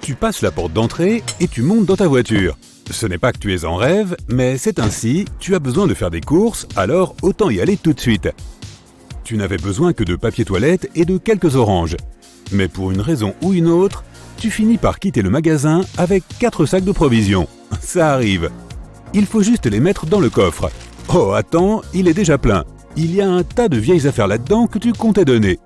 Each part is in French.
Tu passes la porte d'entrée et tu montes dans ta voiture. Ce n'est pas que tu es en rêve, mais c'est ainsi, tu as besoin de faire des courses, alors autant y aller tout de suite. Tu n'avais besoin que de papier toilette et de quelques oranges. Mais pour une raison ou une autre, tu finis par quitter le magasin avec 4 sacs de provisions. Ça arrive. Il faut juste les mettre dans le coffre. Oh, attends, il est déjà plein. Il y a un tas de vieilles affaires là-dedans que tu comptais donner.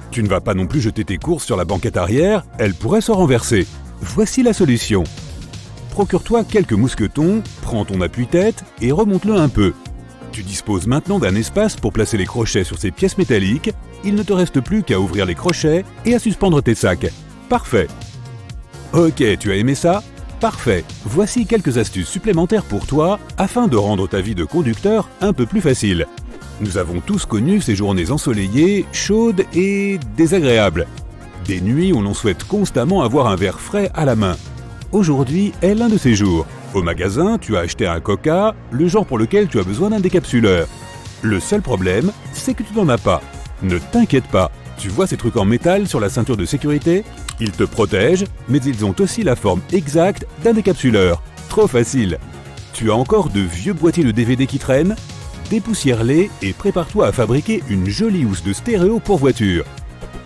Tu ne vas pas non plus jeter tes courses sur la banquette arrière, elle pourrait se renverser. Voici la solution. Procure-toi quelques mousquetons, prends ton appuie-tête et remonte-le un peu. Tu disposes maintenant d'un espace pour placer les crochets sur ces pièces métalliques. Il ne te reste plus qu'à ouvrir les crochets et à suspendre tes sacs. Parfait. Ok, tu as aimé ça? Parfait. Voici quelques astuces supplémentaires pour toi afin de rendre ta vie de conducteur un peu plus facile. Nous avons tous connu ces journées ensoleillées, chaudes et désagréables. Des nuits où l'on souhaite constamment avoir un verre frais à la main. Aujourd'hui est l'un de ces jours. Au magasin, tu as acheté un Coca, le genre pour lequel tu as besoin d'un décapsuleur. Le seul problème, c'est que tu n'en as pas. Ne t'inquiète pas. Tu vois ces trucs en métal sur la ceinture de sécurité? Ils te protègent, mais ils ont aussi la forme exacte d'un décapsuleur. Trop facile. Tu as encore de vieux boîtiers de DVD qui traînent? Dépoussière-les et prépare-toi à fabriquer une jolie housse de stéréo pour voiture.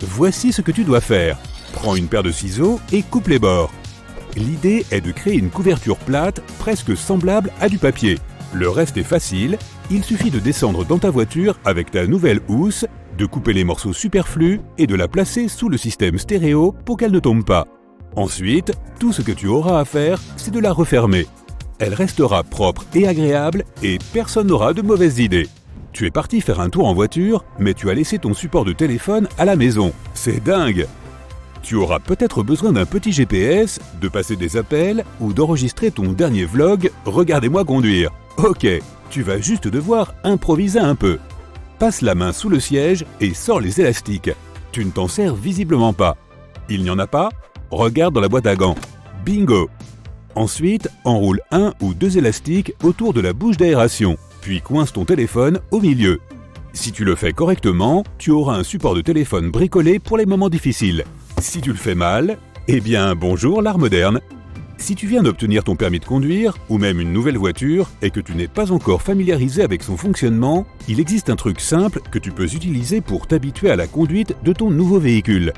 Voici ce que tu dois faire. Prends une paire de ciseaux et coupe les bords. L'idée est de créer une couverture plate presque semblable à du papier. Le reste est facile, il suffit de descendre dans ta voiture avec ta nouvelle housse, de couper les morceaux superflus et de la placer sous le système stéréo pour qu'elle ne tombe pas. Ensuite, tout ce que tu auras à faire, c'est de la refermer. Elle restera propre et agréable et personne n'aura de mauvaises idées. Tu es parti faire un tour en voiture, mais tu as laissé ton support de téléphone à la maison. C'est dingue! Tu auras peut-être besoin d'un petit GPS, de passer des appels ou d'enregistrer ton dernier vlog « Regardez-moi conduire ». Ok, tu vas juste devoir improviser un peu. Passe la main sous le siège et sors les élastiques. Tu ne t'en sers visiblement pas. Il n'y en a pas? Regarde dans la boîte à gants. Bingo! Ensuite, enroule 1 ou 2 élastiques autour de la bouche d'aération, puis coince ton téléphone au milieu. Si tu le fais correctement, tu auras un support de téléphone bricolé pour les moments difficiles. Si tu le fais mal, eh bien bonjour l'art moderne. Si tu viens d'obtenir ton permis de conduire, ou même une nouvelle voiture, et que tu n'es pas encore familiarisé avec son fonctionnement, il existe un truc simple que tu peux utiliser pour t'habituer à la conduite de ton nouveau véhicule.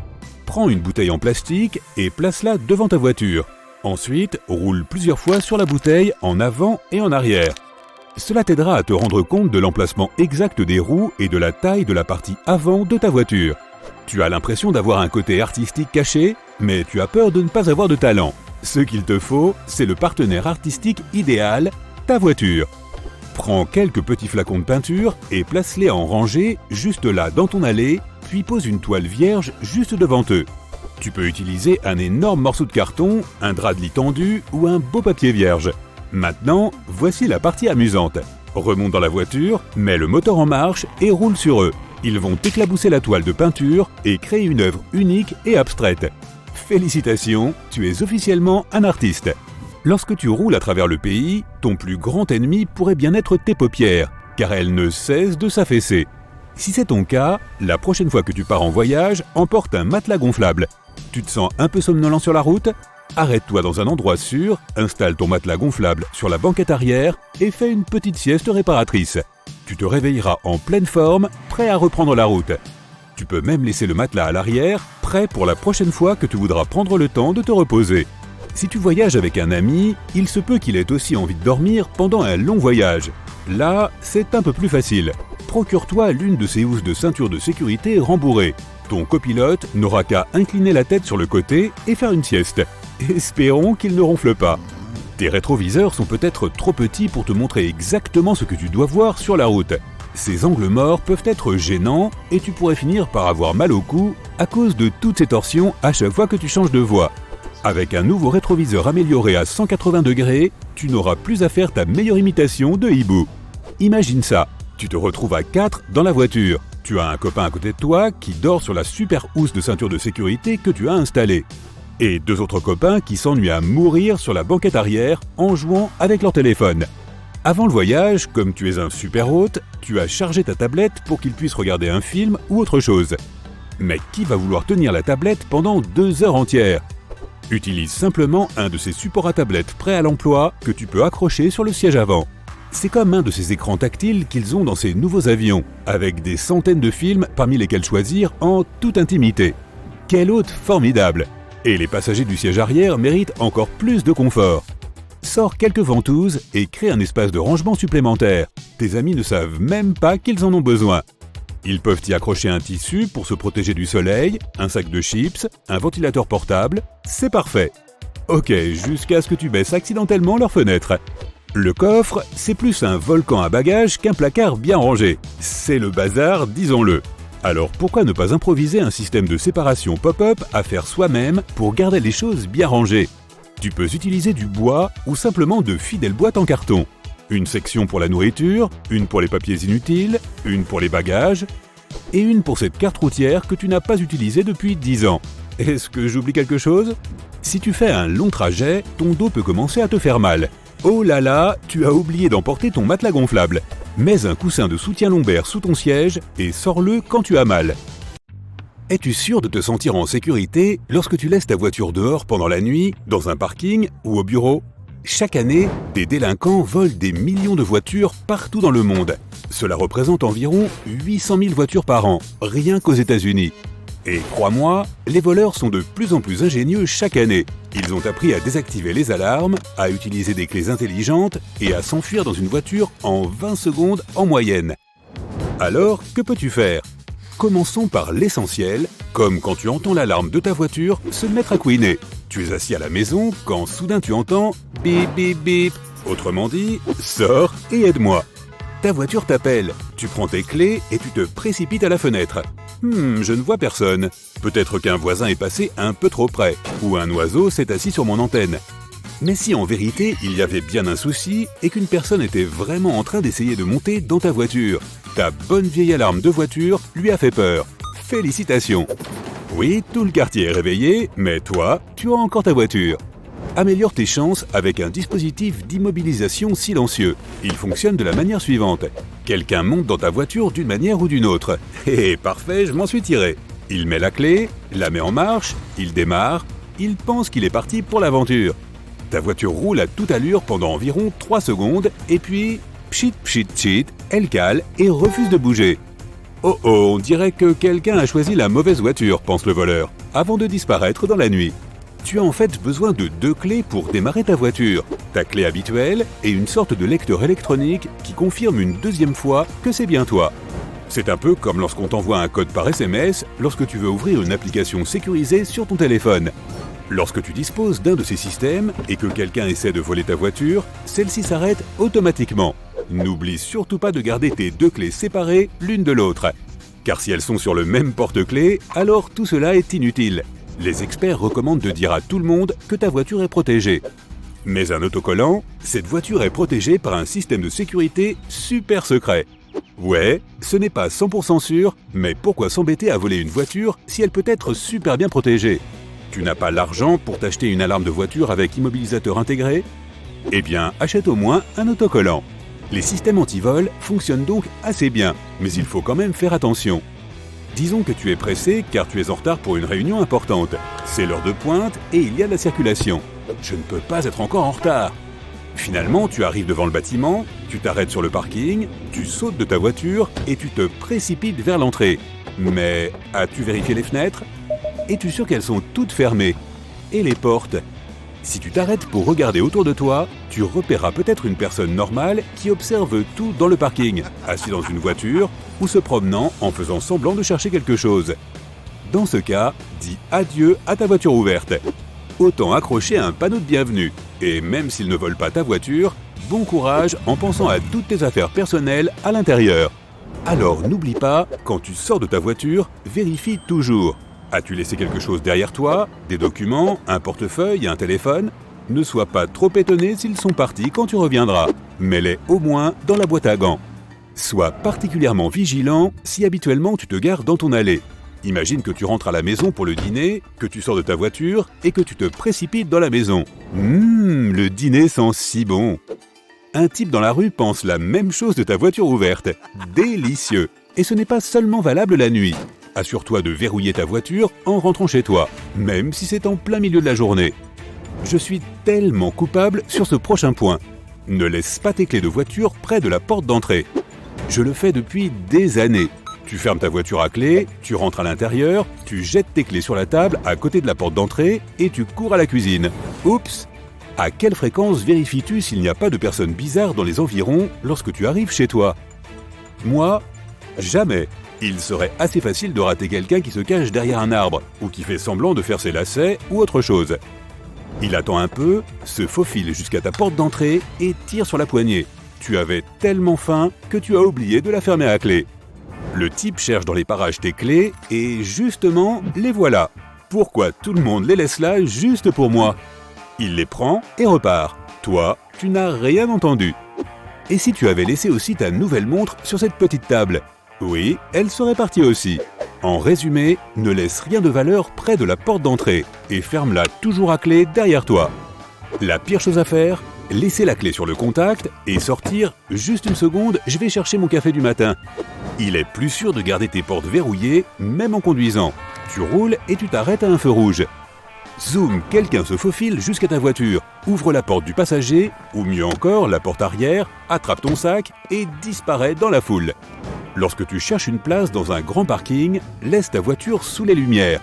Prends une bouteille en plastique et place-la devant ta voiture. Ensuite, roule plusieurs fois sur la bouteille en avant et en arrière. Cela t'aidera à te rendre compte de l'emplacement exact des roues et de la taille de la partie avant de ta voiture. Tu as l'impression d'avoir un côté artistique caché, mais tu as peur de ne pas avoir de talent. Ce qu'il te faut, c'est le partenaire artistique idéal, ta voiture. Prends quelques petits flacons de peinture et place-les en rangée juste là dans ton allée, puis pose une toile vierge juste devant eux. Tu peux utiliser un énorme morceau de carton, un drap de lit tendu ou un beau papier vierge. Maintenant, voici la partie amusante. Remonte dans la voiture, mets le moteur en marche et roule sur eux. Ils vont éclabousser la toile de peinture et créer une œuvre unique et abstraite. Félicitations, tu es officiellement un artiste. Lorsque tu roules à travers le pays, ton plus grand ennemi pourrait bien être tes paupières, car elles ne cessent de s'affaisser. Si c'est ton cas, la prochaine fois que tu pars en voyage, emporte un matelas gonflable. Tu te sens un peu somnolent sur la route? Arrête-toi dans un endroit sûr, installe ton matelas gonflable sur la banquette arrière et fais une petite sieste réparatrice. Tu te réveilleras en pleine forme, prêt à reprendre la route. Tu peux même laisser le matelas à l'arrière, prêt pour la prochaine fois que tu voudras prendre le temps de te reposer. Si tu voyages avec un ami, il se peut qu'il ait aussi envie de dormir pendant un long voyage. Là, c'est un peu plus facile. Procure-toi l'une de ces housses de ceinture de sécurité rembourrées. Ton copilote n'aura qu'à incliner la tête sur le côté et faire une sieste. Espérons qu'il ne ronfle pas. Tes rétroviseurs sont peut-être trop petits pour te montrer exactement ce que tu dois voir sur la route. Ces angles morts peuvent être gênants et tu pourrais finir par avoir mal au cou à cause de toutes ces torsions à chaque fois que tu changes de voie. Avec un nouveau rétroviseur amélioré à 180 degrés, tu n'auras plus à faire ta meilleure imitation de hibou. Imagine ça, tu te retrouves à 4 dans la voiture. Tu as un copain à côté de toi qui dort sur la super housse de ceinture de sécurité que tu as installée. Et 2 autres copains qui s'ennuient à mourir sur la banquette arrière en jouant avec leur téléphone. Avant le voyage, comme tu es un super hôte, tu as chargé ta tablette pour qu'ils puissent regarder un film ou autre chose. Mais qui va vouloir tenir la tablette pendant 2 heures entières? Utilise simplement un de ces supports à tablette prêts à l'emploi que tu peux accrocher sur le siège avant. C'est comme un de ces écrans tactiles qu'ils ont dans ces nouveaux avions, avec des centaines de films parmi lesquels choisir en toute intimité. Quel hôte formidable! Et les passagers du siège arrière méritent encore plus de confort. Sors quelques ventouses et crée un espace de rangement supplémentaire. Tes amis ne savent même pas qu'ils en ont besoin. Ils peuvent y accrocher un tissu pour se protéger du soleil, un sac de chips, un ventilateur portable. C'est parfait. Ok, jusqu'à ce que tu baisses accidentellement leur fenêtre. Le coffre, c'est plus un volcan à bagages qu'un placard bien rangé. C'est le bazar, disons-le. Alors pourquoi ne pas improviser un système de séparation pop-up à faire soi-même pour garder les choses bien rangées? Tu peux utiliser du bois ou simplement de fidèles boîtes en carton. Une section pour la nourriture, une pour les papiers inutiles, une pour les bagages et une pour cette carte routière que tu n'as pas utilisée depuis 10 ans. Est-ce que j'oublie quelque chose? Si tu fais un long trajet, ton dos peut commencer à te faire mal. Oh là là, tu as oublié d'emporter ton matelas gonflable. Mets un coussin de soutien lombaire sous ton siège et sors-le quand tu as mal. Es-tu sûr de te sentir en sécurité lorsque tu laisses ta voiture dehors pendant la nuit, dans un parking ou au bureau? Chaque année, des délinquants volent des millions de voitures partout dans le monde. Cela représente environ 800 000 voitures par an, rien qu'aux États-Unis. Et crois-moi, les voleurs sont de plus en plus ingénieux chaque année. Ils ont appris à désactiver les alarmes, à utiliser des clés intelligentes et à s'enfuir dans une voiture en 20 secondes en moyenne. Alors, que peux-tu faire? Commençons par l'essentiel, comme quand tu entends l'alarme de ta voiture se mettre à couiner. Tu es assis à la maison quand soudain tu entends « bip bip bip ». Autrement dit, sors et aide-moi. Ta voiture t'appelle, tu prends tes clés et tu te précipites à la fenêtre. Je ne vois personne. Peut-être qu'un voisin est passé un peu trop près, ou un oiseau s'est assis sur mon antenne. Mais si en vérité il y avait bien un souci et qu'une personne était vraiment en train d'essayer de monter dans ta voiture, ta bonne vieille alarme de voiture lui a fait peur. Félicitations! Oui, tout le quartier est réveillé, mais toi, tu as encore ta voiture. Améliore tes chances avec un dispositif d'immobilisation silencieux. Il fonctionne de la manière suivante. Quelqu'un monte dans ta voiture d'une manière ou d'une autre. Hé, parfait, je m'en suis tiré. Il met la clé, la met en marche, il démarre, il pense qu'il est parti pour l'aventure. Ta voiture roule à toute allure pendant environ 3 secondes et puis, pchit pchit pchit, elle cale et refuse de bouger. Oh oh, on dirait que quelqu'un a choisi la mauvaise voiture, pense le voleur, avant de disparaître dans la nuit. Tu as en fait besoin de 2 clés pour démarrer ta voiture, ta clé habituelle et une sorte de lecteur électronique qui confirme une deuxième fois que c'est bien toi. C'est un peu comme lorsqu'on t'envoie un code par SMS lorsque tu veux ouvrir une application sécurisée sur ton téléphone. Lorsque tu disposes d'un de ces systèmes et que quelqu'un essaie de voler ta voiture, celle-ci s'arrête automatiquement. N'oublie surtout pas de garder tes 2 clés séparées l'une de l'autre. Car si elles sont sur le même porte-clés, alors tout cela est inutile. Les experts recommandent de dire à tout le monde que ta voiture est protégée. Mais un autocollant, cette voiture est protégée par un système de sécurité super secret. Ouais, ce n'est pas 100% sûr, mais pourquoi s'embêter à voler une voiture si elle peut être super bien protégée? Tu n'as pas l'argent pour t'acheter une alarme de voiture avec immobilisateur intégré? Eh bien, achète au moins un autocollant. Les systèmes anti-vol fonctionnent donc assez bien, mais il faut quand même faire attention. Disons que tu es pressé car tu es en retard pour une réunion importante. C'est l'heure de pointe et il y a de la circulation. Je ne peux pas être encore en retard. Finalement, tu arrives devant le bâtiment, tu t'arrêtes sur le parking, tu sautes de ta voiture et tu te précipites vers l'entrée. Mais as-tu vérifié les fenêtres? Es-tu sûr qu'elles sont toutes fermées? Et les portes? Si tu t'arrêtes pour regarder autour de toi, tu repéreras peut-être une personne normale qui observe tout dans le parking, assis dans une voiture ou se promenant en faisant semblant de chercher quelque chose. Dans ce cas, dis adieu à ta voiture ouverte. Autant accrocher un panneau de bienvenue. Et même s'il ne vole pas ta voiture, bon courage en pensant à toutes tes affaires personnelles à l'intérieur. Alors n'oublie pas, quand tu sors de ta voiture, vérifie toujours. As-tu laissé quelque chose derrière toi? Des documents, un portefeuille, un téléphone? Ne sois pas trop étonné s'ils sont partis quand tu reviendras. Mets-les au moins dans la boîte à gants. Sois particulièrement vigilant si habituellement tu te gares dans ton allée. Imagine que tu rentres à la maison pour le dîner, que tu sors de ta voiture et que tu te précipites dans la maison. Le dîner sent si bon. Un type dans la rue pense la même chose de ta voiture ouverte. Délicieux. Et ce n'est pas seulement valable la nuit. Assure-toi de verrouiller ta voiture en rentrant chez toi, même si c'est en plein milieu de la journée. Je suis tellement coupable sur ce prochain point. Ne laisse pas tes clés de voiture près de la porte d'entrée. Je le fais depuis des années. Tu fermes ta voiture à clé, tu rentres à l'intérieur, tu jettes tes clés sur la table à côté de la porte d'entrée et tu cours à la cuisine. Oups! À quelle fréquence vérifies-tu s'il n'y a pas de personnes bizarres dans les environs lorsque tu arrives chez toi? Moi, jamais. Il serait assez facile de rater quelqu'un qui se cache derrière un arbre ou qui fait semblant de faire ses lacets ou autre chose. Il attend un peu, se faufile jusqu'à ta porte d'entrée et tire sur la poignée. Tu avais tellement faim que tu as oublié de la fermer à clé. Le type cherche dans les parages tes clés et justement, les voilà. Pourquoi tout le monde les laisse là juste pour moi? Il les prend et repart. Toi, tu n'as rien entendu. Et si tu avais laissé aussi ta nouvelle montre sur cette petite table? Oui, elle serait partie aussi. En résumé, ne laisse rien de valeur près de la porte d'entrée et ferme-la toujours à clé derrière toi. La pire chose à faire, laisser la clé sur le contact et sortir « Juste une seconde, je vais chercher mon café du matin ». Il est plus sûr de garder tes portes verrouillées, même en conduisant. Tu roules et tu t'arrêtes à un feu rouge. Zoom, quelqu'un se faufile jusqu'à ta voiture, ouvre la porte du passager, ou mieux encore la porte arrière, attrape ton sac et disparaît dans la foule. Lorsque tu cherches une place dans un grand parking, laisse ta voiture sous les lumières.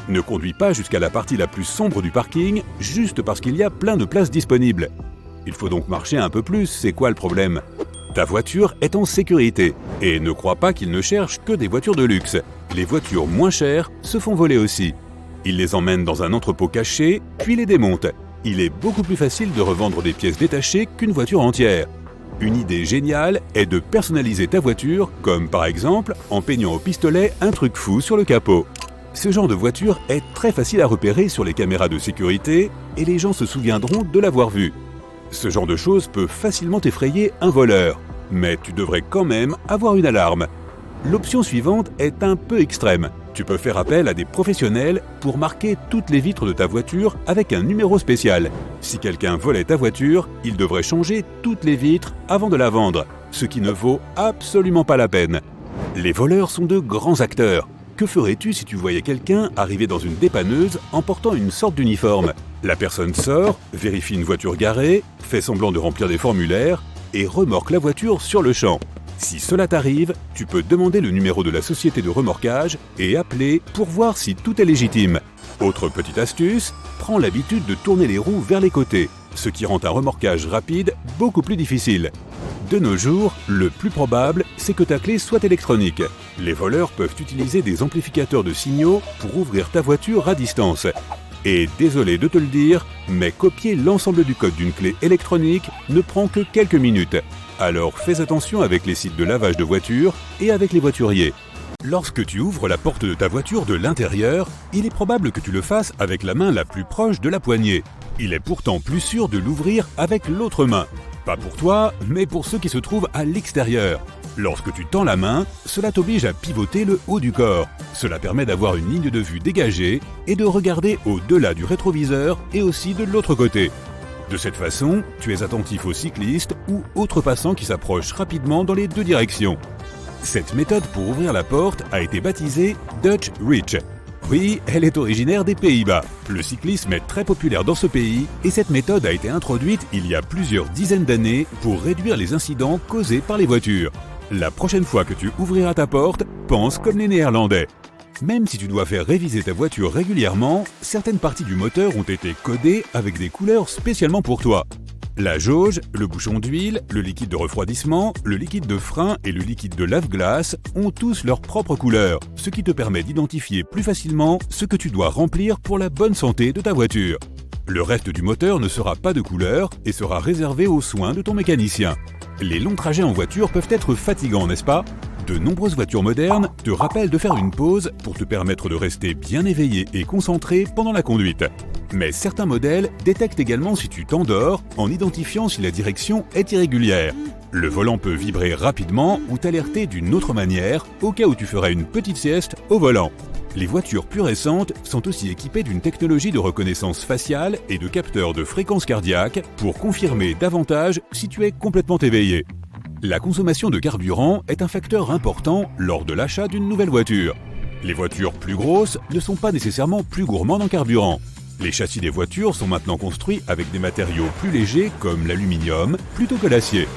Ne conduis pas jusqu'à la partie la plus sombre du parking, juste parce qu'il y a plein de places disponibles. Il faut donc marcher un peu plus, c'est quoi le problème? Ta voiture est en sécurité, et ne crois pas qu'il ne cherche que des voitures de luxe. Les voitures moins chères se font voler aussi. Il les emmène dans un entrepôt caché, puis les démonte. Il est beaucoup plus facile de revendre des pièces détachées qu'une voiture entière. Une idée géniale est de personnaliser ta voiture, comme par exemple en peignant au pistolet un truc fou sur le capot. Ce genre de voiture est très facile à repérer sur les caméras de sécurité et les gens se souviendront de l'avoir vu. Ce genre de choses peut facilement effrayer un voleur, mais tu devrais quand même avoir une alarme. L'option suivante est un peu extrême. Tu peux faire appel à des professionnels pour marquer toutes les vitres de ta voiture avec un numéro spécial. Si quelqu'un volait ta voiture, il devrait changer toutes les vitres avant de la vendre, ce qui ne vaut absolument pas la peine. Les voleurs sont de grands acteurs. Que ferais-tu si tu voyais quelqu'un arriver dans une dépanneuse en portant une sorte d'uniforme? La personne sort, vérifie une voiture garée, fait semblant de remplir des formulaires et remorque la voiture sur le champ. Si cela t'arrive, tu peux demander le numéro de la société de remorquage et appeler pour voir si tout est légitime. Autre petite astuce, prends l'habitude de tourner les roues vers les côtés, ce qui rend un remorquage rapide beaucoup plus difficile. De nos jours, le plus probable, c'est que ta clé soit électronique. Les voleurs peuvent utiliser des amplificateurs de signaux pour ouvrir ta voiture à distance. Et désolé de te le dire, mais copier l'ensemble du code d'une clé électronique ne prend que quelques minutes. Alors fais attention avec les sites de lavage de voitures et avec les voituriers. Lorsque tu ouvres la porte de ta voiture de l'intérieur, il est probable que tu le fasses avec la main la plus proche de la poignée. Il est pourtant plus sûr de l'ouvrir avec l'autre main. Pas pour toi, mais pour ceux qui se trouvent à l'extérieur. Lorsque tu tends la main, cela t'oblige à pivoter le haut du corps. Cela permet d'avoir une ligne de vue dégagée et de regarder au-delà du rétroviseur et aussi de l'autre côté. De cette façon, tu es attentif aux cyclistes ou autres passants qui s'approchent rapidement dans les deux directions. Cette méthode pour ouvrir la porte a été baptisée Dutch Reach. Oui, elle est originaire des Pays-Bas. Le cyclisme est très populaire dans ce pays et cette méthode a été introduite il y a plusieurs dizaines d'années pour réduire les incidents causés par les voitures. La prochaine fois que tu ouvriras ta porte, pense comme les Néerlandais. Même si tu dois faire réviser ta voiture régulièrement, certaines parties du moteur ont été codées avec des couleurs spécialement pour toi. La jauge, le bouchon d'huile, le liquide de refroidissement, le liquide de frein et le liquide de lave-glace ont tous leur propre couleur, ce qui te permet d'identifier plus facilement ce que tu dois remplir pour la bonne santé de ta voiture. Le reste du moteur ne sera pas de couleur et sera réservé aux soins de ton mécanicien. Les longs trajets en voiture peuvent être fatigants, n'est-ce pas? De nombreuses voitures modernes te rappellent de faire une pause pour te permettre de rester bien éveillé et concentré pendant la conduite. Mais certains modèles détectent également si tu t'endors en identifiant si la direction est irrégulière. Le volant peut vibrer rapidement ou t'alerter d'une autre manière au cas où tu ferais une petite sieste au volant. Les voitures plus récentes sont aussi équipées d'une technologie de reconnaissance faciale et de capteurs de fréquence cardiaque pour confirmer davantage si tu es complètement éveillé. La consommation de carburant est un facteur important lors de l'achat d'une nouvelle voiture. Les voitures plus grosses ne sont pas nécessairement plus gourmandes en carburant. Les châssis des voitures sont maintenant construits avec des matériaux plus légers comme l'aluminium plutôt que l'acier.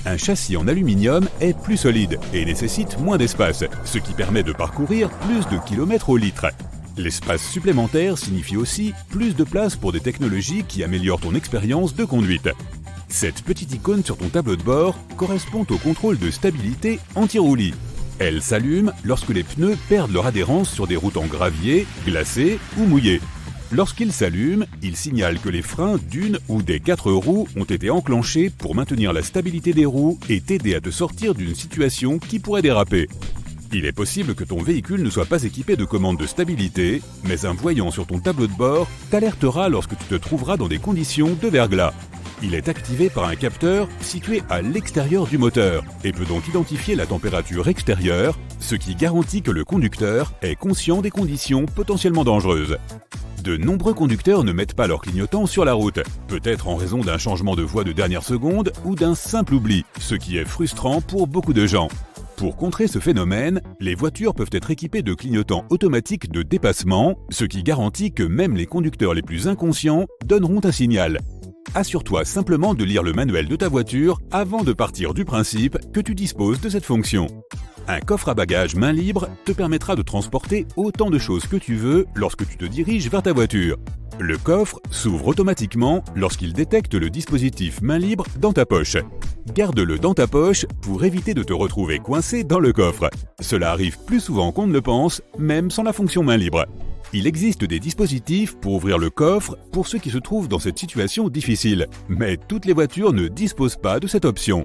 Un châssis en aluminium est plus solide et nécessite moins d'espace, ce qui permet de parcourir plus de kilomètres au litre. L'espace supplémentaire signifie aussi plus de place pour des technologies qui améliorent ton expérience de conduite. Cette petite icône sur ton tableau de bord correspond au contrôle de stabilité anti-roulis. Elle s'allume lorsque les pneus perdent leur adhérence sur des routes en gravier, glacées ou mouillées. Lorsqu'il s'allume, il signale que les freins d'une ou des 4 roues ont été enclenchés pour maintenir la stabilité des roues et t'aider à te sortir d'une situation qui pourrait déraper. Il est possible que ton véhicule ne soit pas équipé de commandes de stabilité, mais un voyant sur ton tableau de bord t'alertera lorsque tu te trouveras dans des conditions de verglas. Il est activé par un capteur situé à l'extérieur du moteur et peut donc identifier la température extérieure, ce qui garantit que le conducteur est conscient des conditions potentiellement dangereuses. De nombreux conducteurs ne mettent pas leur clignotant sur la route, peut-être en raison d'un changement de voie de dernière seconde ou d'un simple oubli, ce qui est frustrant pour beaucoup de gens. Pour contrer ce phénomène, les voitures peuvent être équipées de clignotants automatiques de dépassement, ce qui garantit que même les conducteurs les plus inconscients donneront un signal. Assure-toi simplement de lire le manuel de ta voiture avant de partir du principe que tu disposes de cette fonction. Un coffre à bagages main libre te permettra de transporter autant de choses que tu veux lorsque tu te diriges vers ta voiture. Le coffre s'ouvre automatiquement lorsqu'il détecte le dispositif main libre dans ta poche. Garde-le dans ta poche pour éviter de te retrouver coincé dans le coffre. Cela arrive plus souvent qu'on ne le pense, même sans la fonction main libre. Il existe des dispositifs pour ouvrir le coffre pour ceux qui se trouvent dans cette situation difficile, mais toutes les voitures ne disposent pas de cette option.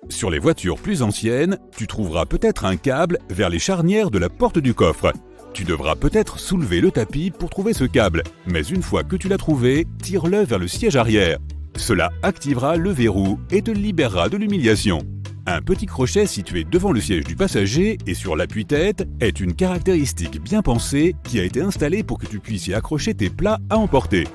Sur les voitures plus anciennes, tu trouveras peut-être un câble vers les charnières de la porte du coffre. Tu devras peut-être soulever le tapis pour trouver ce câble, mais une fois que tu l'as trouvé, tire-le vers le siège arrière. Cela activera le verrou et te libérera de l'humiliation. Un petit crochet situé devant le siège du passager et sur l'appui-tête est une caractéristique bien pensée qui a été installée pour que tu puisses y accrocher tes plats à emporter.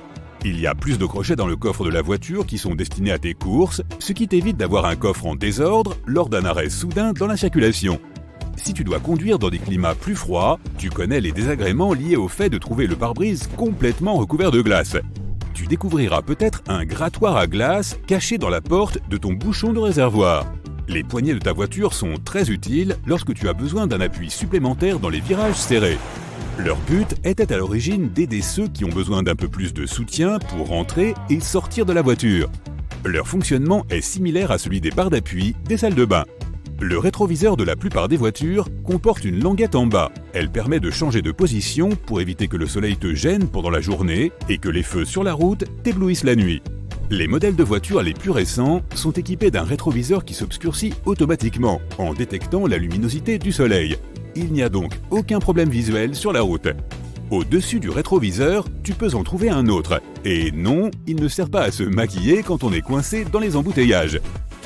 Il y a plus de crochets dans le coffre de la voiture qui sont destinés à tes courses, ce qui t'évite d'avoir un coffre en désordre lors d'un arrêt soudain dans la circulation. Si tu dois conduire dans des climats plus froids, tu connais les désagréments liés au fait de trouver le pare-brise complètement recouvert de glace. Tu découvriras peut-être un grattoir à glace caché dans la porte de ton bouchon de réservoir. Les poignées de ta voiture sont très utiles lorsque tu as besoin d'un appui supplémentaire dans les virages serrés. Leur but était à l'origine d'aider ceux qui ont besoin d'un peu plus de soutien pour rentrer et sortir de la voiture. Leur fonctionnement est similaire à celui des barres d'appui des salles de bain. Le rétroviseur de la plupart des voitures comporte une languette en bas. Elle permet de changer de position pour éviter que le soleil te gêne pendant la journée et que les feux sur la route t'éblouissent la nuit. Les modèles de voitures les plus récents sont équipés d'un rétroviseur qui s'obscurcit automatiquement en détectant la luminosité du soleil. Il n'y a donc aucun problème visuel sur la route. Au-dessus du rétroviseur, tu peux en trouver un autre. Et non, il ne sert pas à se maquiller quand on est coincé dans les embouteillages.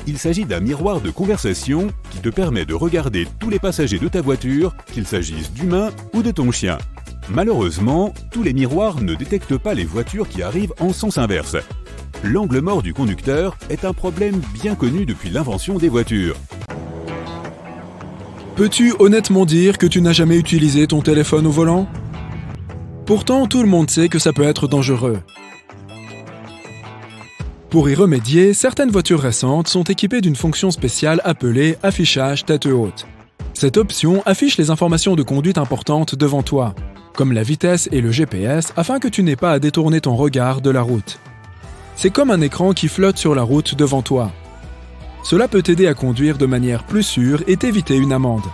Il s'agit d'un miroir de conversation qui te permet de regarder tous les passagers de ta voiture, qu'il s'agisse d'humains ou de ton chien. Malheureusement, tous les miroirs ne détectent pas les voitures qui arrivent en sens inverse. L'angle mort du conducteur est un problème bien connu depuis l'invention des voitures. Peux-tu honnêtement dire que tu n'as jamais utilisé ton téléphone au volant? Pourtant, tout le monde sait que ça peut être dangereux. Pour y remédier, certaines voitures récentes sont équipées d'une fonction spéciale appelée affichage tête haute. Cette option affiche les informations de conduite importantes devant toi, comme la vitesse et le GPS, afin que tu n'aies pas à détourner ton regard de la route. C'est comme un écran qui flotte sur la route devant toi. Cela peut t'aider à conduire de manière plus sûre et t'éviter une amende.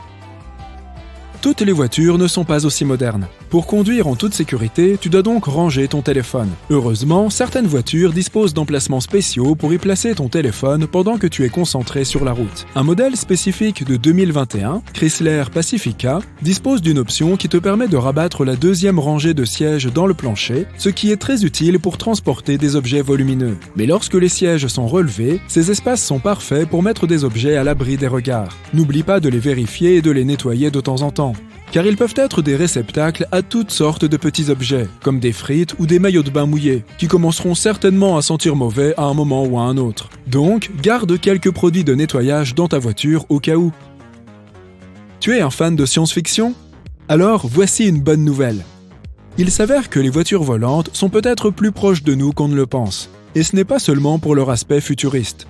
Toutes les voitures ne sont pas aussi modernes. Pour conduire en toute sécurité, tu dois donc ranger ton téléphone. Heureusement, certaines voitures disposent d'emplacements spéciaux pour y placer ton téléphone pendant que tu es concentré sur la route. Un modèle spécifique de 2021, Chrysler Pacifica, dispose d'une option qui te permet de rabattre la deuxième rangée de sièges dans le plancher, ce qui est très utile pour transporter des objets volumineux. Mais lorsque les sièges sont relevés, ces espaces sont parfaits pour mettre des objets à l'abri des regards. N'oublie pas de les vérifier et de les nettoyer de temps en temps, car ils peuvent être des réceptacles à toutes sortes de petits objets, comme des frites ou des maillots de bain mouillés, qui commenceront certainement à sentir mauvais à un moment ou à un autre. Donc, garde quelques produits de nettoyage dans ta voiture au cas où. Tu es un fan de science-fiction? Alors, voici une bonne nouvelle. Il s'avère que les voitures volantes sont peut-être plus proches de nous qu'on ne le pense, et ce n'est pas seulement pour leur aspect futuriste.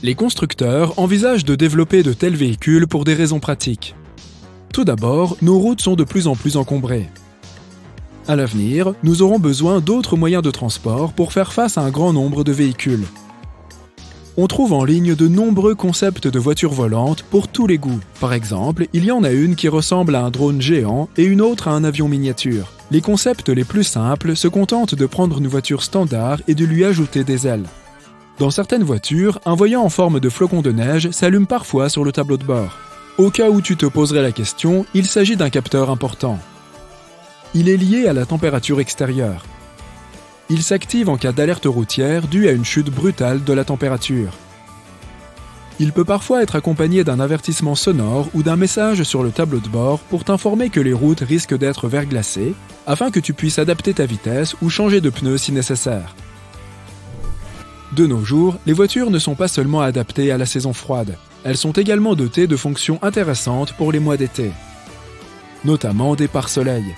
Les constructeurs envisagent de développer de tels véhicules pour des raisons pratiques. Tout d'abord, nos routes sont de plus en plus encombrées. À l'avenir, nous aurons besoin d'autres moyens de transport pour faire face à un grand nombre de véhicules. On trouve en ligne de nombreux concepts de voitures volantes pour tous les goûts. Par exemple, il y en a une qui ressemble à un drone géant et une autre à un avion miniature. Les concepts les plus simples se contentent de prendre une voiture standard et de lui ajouter des ailes. Dans certaines voitures, un voyant en forme de flocon de neige s'allume parfois sur le tableau de bord. Au cas où tu te poserais la question, il s'agit d'un capteur important. Il est lié à la température extérieure. Il s'active en cas d'alerte routière due à une chute brutale de la température. Il peut parfois être accompagné d'un avertissement sonore ou d'un message sur le tableau de bord pour t'informer que les routes risquent d'être verglacées, afin que tu puisses adapter ta vitesse ou changer de pneus si nécessaire. De nos jours, les voitures ne sont pas seulement adaptées à la saison froide, elles sont également dotées de fonctions intéressantes pour les mois d'été, notamment des pare-soleil.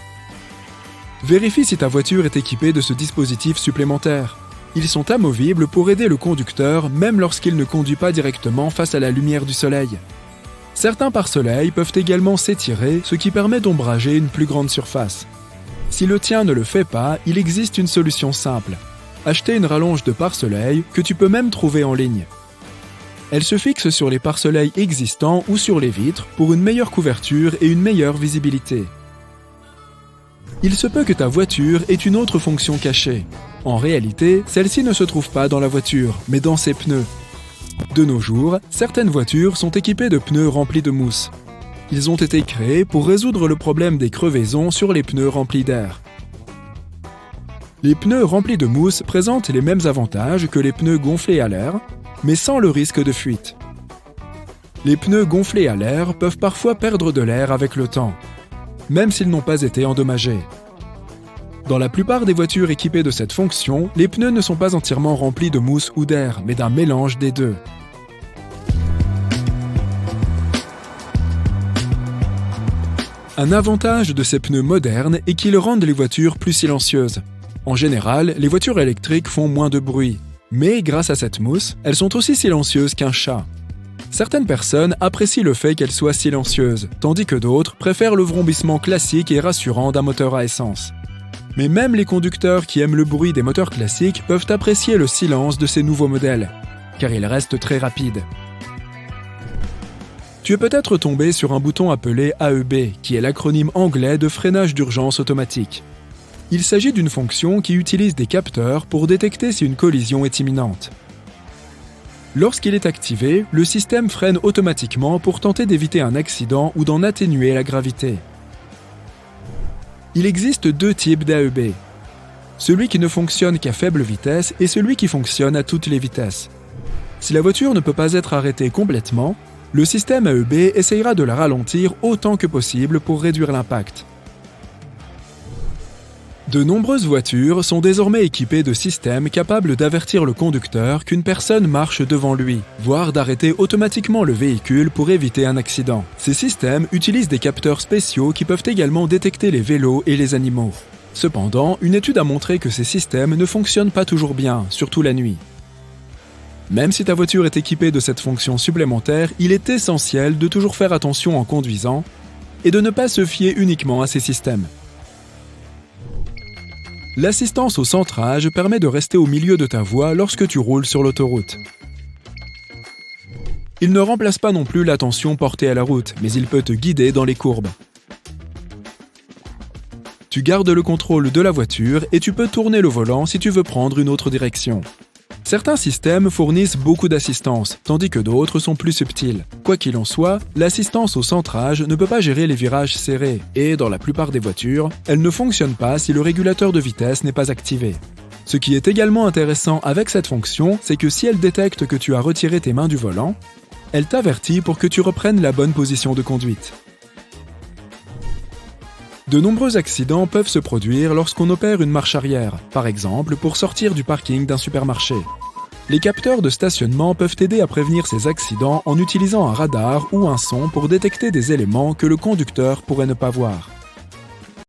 Vérifie si ta voiture est équipée de ce dispositif supplémentaire. Ils sont amovibles pour aider le conducteur même lorsqu'il ne conduit pas directement face à la lumière du soleil. Certains pare-soleil peuvent également s'étirer, ce qui permet d'ombrager une plus grande surface. Si le tien ne le fait pas, il existe une solution simple. Acheter une rallonge de pare-soleil que tu peux même trouver en ligne. Elle se fixe sur les pare-soleil existants ou sur les vitres pour une meilleure couverture et une meilleure visibilité. Il se peut que ta voiture ait une autre fonction cachée. En réalité, celle-ci ne se trouve pas dans la voiture, mais dans ses pneus. De nos jours, certaines voitures sont équipées de pneus remplis de mousse. Ils ont été créés pour résoudre le problème des crevaisons sur les pneus remplis d'air. Les pneus remplis de mousse présentent les mêmes avantages que les pneus gonflés à l'air, mais sans le risque de fuite. Les pneus gonflés à l'air peuvent parfois perdre de l'air avec le temps, même s'ils n'ont pas été endommagés. Dans la plupart des voitures équipées de cette fonction, les pneus ne sont pas entièrement remplis de mousse ou d'air, mais d'un mélange des deux. Un avantage de ces pneus modernes est qu'ils rendent les voitures plus silencieuses. En général, les voitures électriques font moins de bruit, mais grâce à cette mousse, elles sont aussi silencieuses qu'un chat. Certaines personnes apprécient le fait qu'elles soient silencieuses, tandis que d'autres préfèrent le vrombissement classique et rassurant d'un moteur à essence. Mais même les conducteurs qui aiment le bruit des moteurs classiques peuvent apprécier le silence de ces nouveaux modèles, car ils restent très rapides. Tu es peut-être tombé sur un bouton appelé AEB, qui est l'acronyme anglais de freinage d'urgence automatique. Il s'agit d'une fonction qui utilise des capteurs pour détecter si une collision est imminente. Lorsqu'il est activé, le système freine automatiquement pour tenter d'éviter un accident ou d'en atténuer la gravité. Il existe deux types d'AEB. Celui qui ne fonctionne qu'à faible vitesse et celui qui fonctionne à toutes les vitesses. Si la voiture ne peut pas être arrêtée complètement, le système AEB essayera de la ralentir autant que possible pour réduire l'impact. De nombreuses voitures sont désormais équipées de systèmes capables d'avertir le conducteur qu'une personne marche devant lui, voire d'arrêter automatiquement le véhicule pour éviter un accident. Ces systèmes utilisent des capteurs spéciaux qui peuvent également détecter les vélos et les animaux. Cependant, une étude a montré que ces systèmes ne fonctionnent pas toujours bien, surtout la nuit. Même si ta voiture est équipée de cette fonction supplémentaire, il est essentiel de toujours faire attention en conduisant et de ne pas se fier uniquement à ces systèmes. L'assistance au centrage permet de rester au milieu de ta voie lorsque tu roules sur l'autoroute. Il ne remplace pas non plus l'attention portée à la route, mais il peut te guider dans les courbes. Tu gardes le contrôle de la voiture et tu peux tourner le volant si tu veux prendre une autre direction. Certains systèmes fournissent beaucoup d'assistance, tandis que d'autres sont plus subtils. Quoi qu'il en soit, l'assistance au centrage ne peut pas gérer les virages serrés, et dans la plupart des voitures, elle ne fonctionne pas si le régulateur de vitesse n'est pas activé. Ce qui est également intéressant avec cette fonction, c'est que si elle détecte que tu as retiré tes mains du volant, elle t'avertit pour que tu reprennes la bonne position de conduite. De nombreux accidents peuvent se produire lorsqu'on opère une marche arrière, par exemple pour sortir du parking d'un supermarché. Les capteurs de stationnement peuvent aider à prévenir ces accidents en utilisant un radar ou un son pour détecter des éléments que le conducteur pourrait ne pas voir.